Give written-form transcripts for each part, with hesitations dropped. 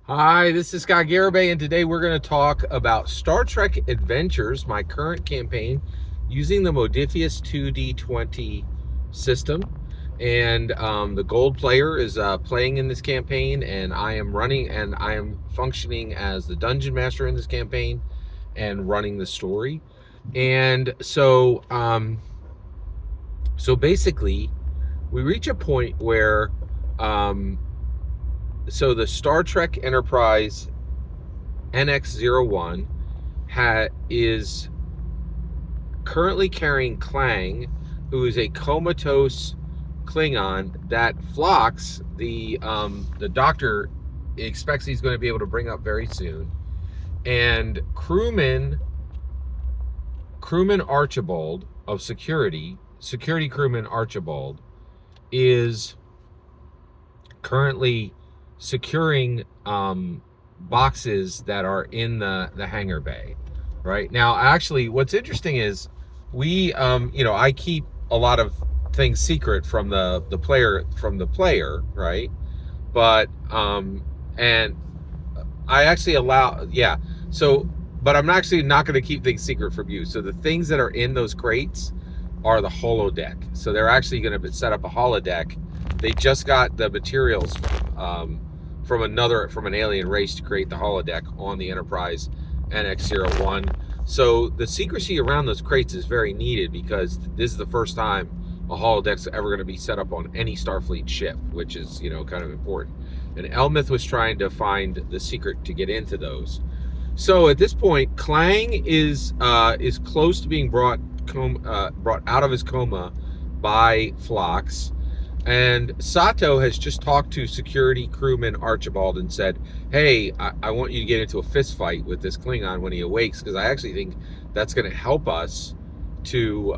Hi, this is Scott Garibay, and today we're going to talk about Star Trek Adventures, my current campaign, using the Modiphius 2d20 system. And the gold player is playing in this campaign, and I am functioning as the dungeon master in this campaign and running the story. And so basically, we reach a point where um, so the Star Trek Enterprise NX-01 is currently carrying Klang, who is a comatose Klingon that Phlox, the doctor, expects he's going to be able to bring up very soon, and crewman Archibald of security crewman Archibald is currently securing boxes that are in the hangar bay. Right now, actually, what's interesting is I keep a lot of things secret from the player, right? But and I actually but I'm actually not going to keep things secret from you. So the things that are in those crates are the holodeck. So they're actually going to set up a holodeck. They just got the materials from an alien race to create the holodeck on the Enterprise NX-01. So the secrecy around those crates is very needed because this is the first time a holodeck's ever going to be set up on any Starfleet ship, which is kind of important. And Elmith was trying to find the secret to get into those. So at this point, Klang is close to being brought out of his coma by Phlox. And Sato has just talked to security crewman Archibald and said, hey, I want you to get into a fist fight with this Klingon when he awakes, because I actually think that's going to help us to,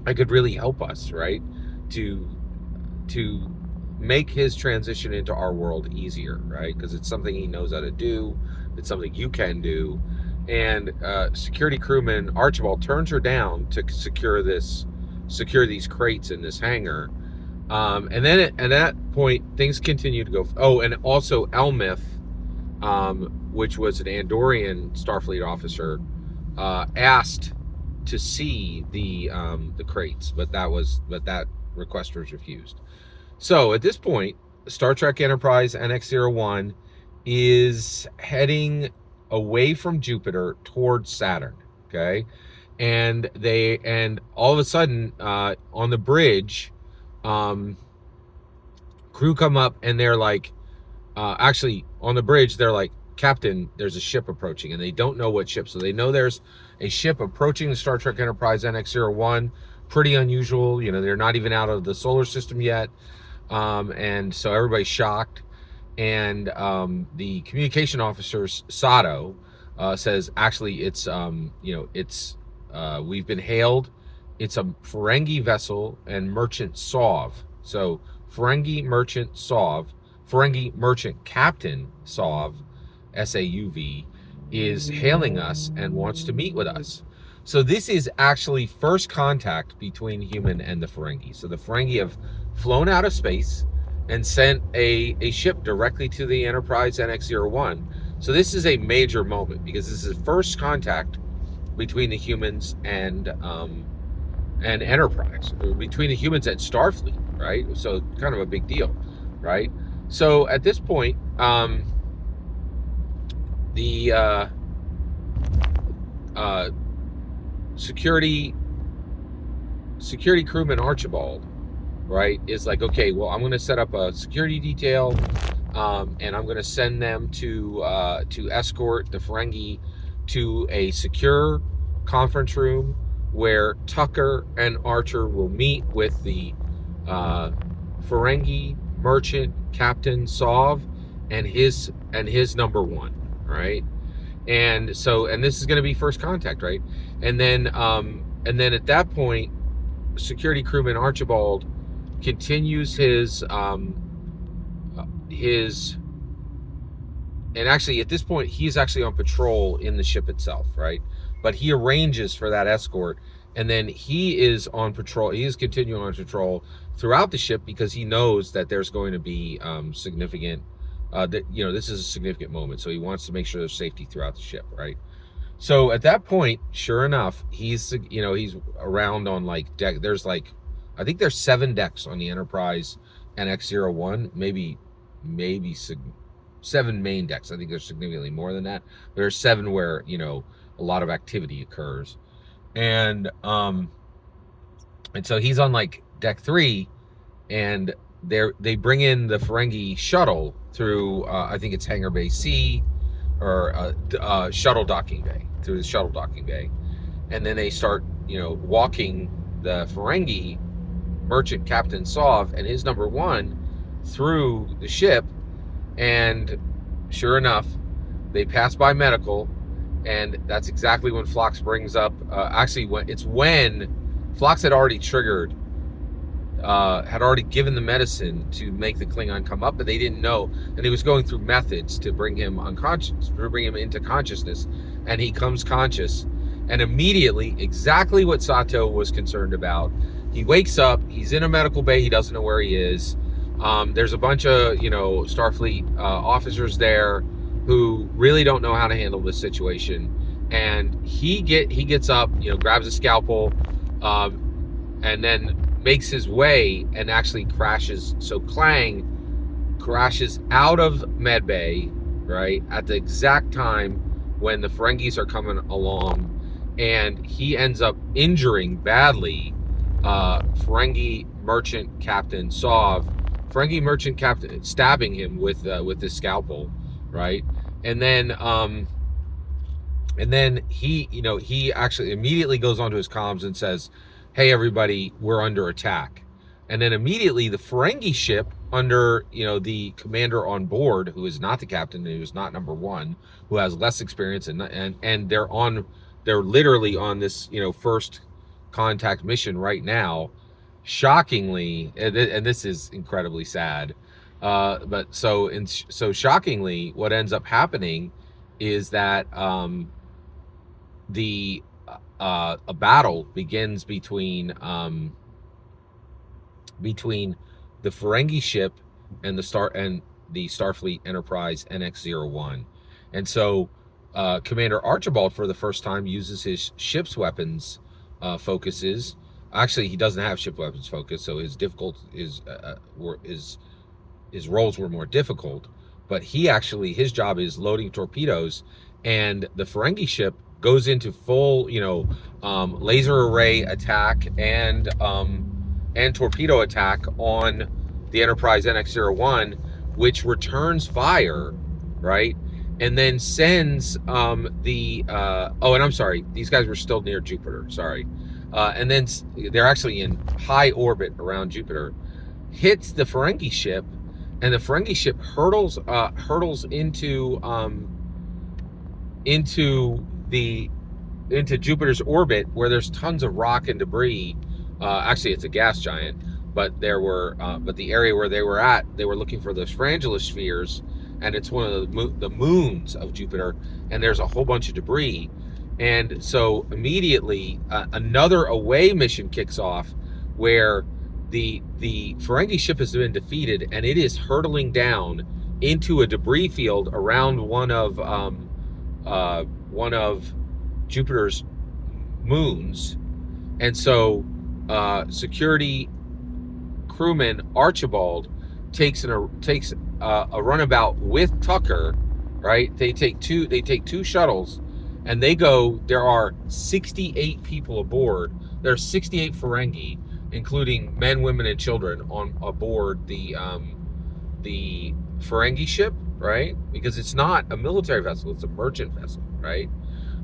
I could really help us, right? To make his transition into our world easier, right? Because it's something he knows how to do. It's something you can do. And security crewman Archibald turns her down to secure these crates in this hangar. And then at that point, things continue to go. Oh, and also Elmith, which was an Andorian Starfleet officer, asked to see the crates, but that request was refused. So at this point, Star Trek Enterprise NX-01 is heading away from Jupiter towards Saturn. Okay. And all of a sudden, on the bridge, crew come up and they're like, actually on the bridge, they're like, Captain, there's a ship approaching, and they don't know what ship. So they know there's a ship approaching the Star Trek Enterprise NX-01. Pretty unusual. They're not even out of the solar system yet. And so everybody's shocked. And the communication officer, Sato, says, actually, it's we've been hailed. It's a Ferengi vessel and merchant Sov. So Ferengi merchant Captain Sov, SAUV, is hailing us and wants to meet with us. So this is actually first contact between human and the Ferengi. So the Ferengi have flown out of space and sent a ship directly to the Enterprise NX-01. So this is a major moment because this is first contact between the humans and Enterprise, or between the humans and Starfleet, right? So kind of a big deal, right? So at this point, the security crewman Archibald, right, is like, okay, well, I'm going to set up a security detail, and I'm going to send them to escort the Ferengi to a secure conference room where Tucker and Archer will meet with the Ferengi merchant Captain Sov and his number one, right? And this is going to be first contact, right? And then at that point, security crewman Archibald continues his and actually at this point he's actually on patrol in the ship itself, right? But he arranges for that escort, and then he is on patrol. He is continuing on patrol throughout the ship because he knows that there's going to be significant that this is a significant moment, so he wants to make sure there's safety throughout the ship, right? So at that point, sure enough, he's around on like deck. There's like, I think there's 7 decks on the Enterprise NX-01, maybe 7 main decks. I think there's significantly more than that. There's 7 where a lot of activity occurs, and so he's on like deck 3, and they bring in the Ferengi shuttle through I think it's Hangar Bay C, or shuttle docking bay, through the shuttle docking bay, and then they start walking the Ferengi merchant Captain Sov and his number 1 through the ship, and sure enough, they pass by medical, and that's exactly when Phlox brings up when Phlox had already triggered, had already given the medicine to make the Klingon come up, but they didn't know, and he was going through methods to bring him unconscious, to bring him into consciousness, and he comes conscious, and immediately, exactly what Sato was concerned about, he wakes up, he's in a medical bay, he doesn't know where he is. There's a bunch of Starfleet officers there who really don't know how to handle this situation, and he gets up, grabs a scalpel, and then makes his way and actually crashes. So Clang crashes out of medbay, right, at the exact time when the Ferengis are coming along, and he ends up injuring badly Ferengi merchant Captain Sov. Ferengi merchant captain stabbing him with his scalpel, right? And then he actually immediately goes onto his comms and says, "Hey everybody, we're under attack." And then immediately the Ferengi ship, under the commander on board, who is not the captain, who is not number 1, who has less experience, and they're literally on this first contact mission right now. Shockingly, and this is incredibly sad, but so shockingly, what ends up happening is that a battle begins between the Ferengi ship and the Starfleet Enterprise NX-01, and so Commander Archibald, for the first time, uses his ship's weapons focuses. Actually, he doesn't have ship weapons focus, so his roles were more difficult. But his job is loading torpedoes, and the Ferengi ship goes into full, laser array attack and torpedo attack on the Enterprise NX-01, which returns fire, right? And then sends and I'm sorry, these guys were still near Jupiter, sorry. And then they're actually in high orbit around Jupiter, hits the Ferengi ship, and the Ferengi ship hurtles into Jupiter's orbit, where there's tons of rock and debris. Actually, it's a gas giant, but the area where they were at, they were looking for those Frangula spheres, and it's one of the moons of Jupiter, and there's a whole bunch of debris. And so immediately another away mission kicks off, where the Ferengi ship has been defeated, and it is hurtling down into a debris field around one of Jupiter's moons. And so security crewman Archibald takes a runabout with Tucker, right? They take two shuttles, and they go. There are 68 people aboard. There are 68 Ferengi, including men, women, and children, aboard the Ferengi ship, right? Because it's not a military vessel; it's a merchant vessel, right?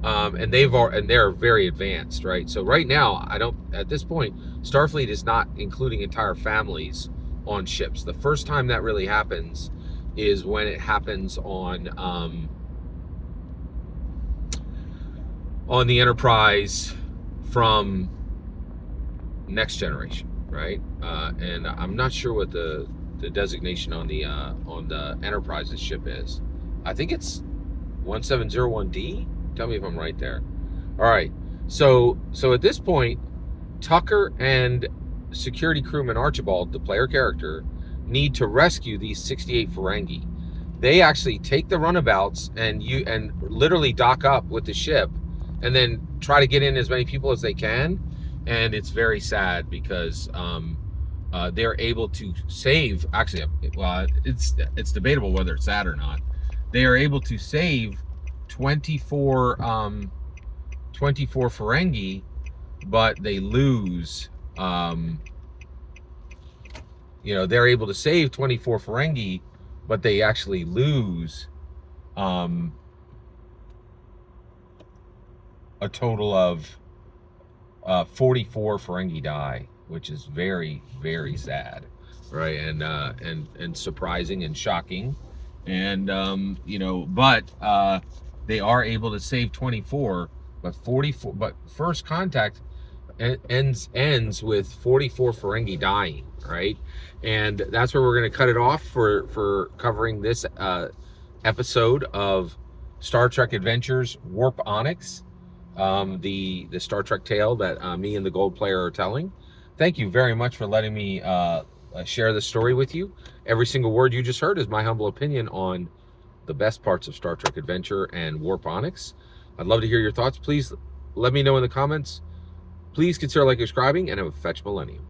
And they're very advanced, right? So right now, at this point, Starfleet is not including entire families on ships. The first time that really happens is when it happens on the Enterprise from Next Generation, right? And I'm not sure what the designation on the Enterprise's ship is. I think it's 1701D. Tell me if I'm right there. All right. So at this point, Tucker and security crewman Archibald, the player character, need to rescue these 68 Ferengi. they actually take the runabouts and literally dock up with the ship, and then try to get in as many people as they can. And it's very sad because they're able to save. Actually, well, it's debatable whether it's sad or not. They are able to save 24 Ferengi, but they lose. They're able to save 24 Ferengi, but they actually lose a total of 44 Ferengi die, which is very, very sad, right? And surprising and shocking. And but they are able to save 24, but 44. But first contact ends with 44 Ferengi dying, right? And that's where we're going to cut it off for covering this episode of Star Trek Adventures Warp Onyx, the Star Trek tale that me and the Gold Player are telling. Thank you very much for letting me share this story with you. Every single word you just heard is my humble opinion on the best parts of Star Trek Adventure and Warp Onyx. I'd love to hear your thoughts. Please let me know in the comments. Please consider liking, subscribing, and have a fetch millennium.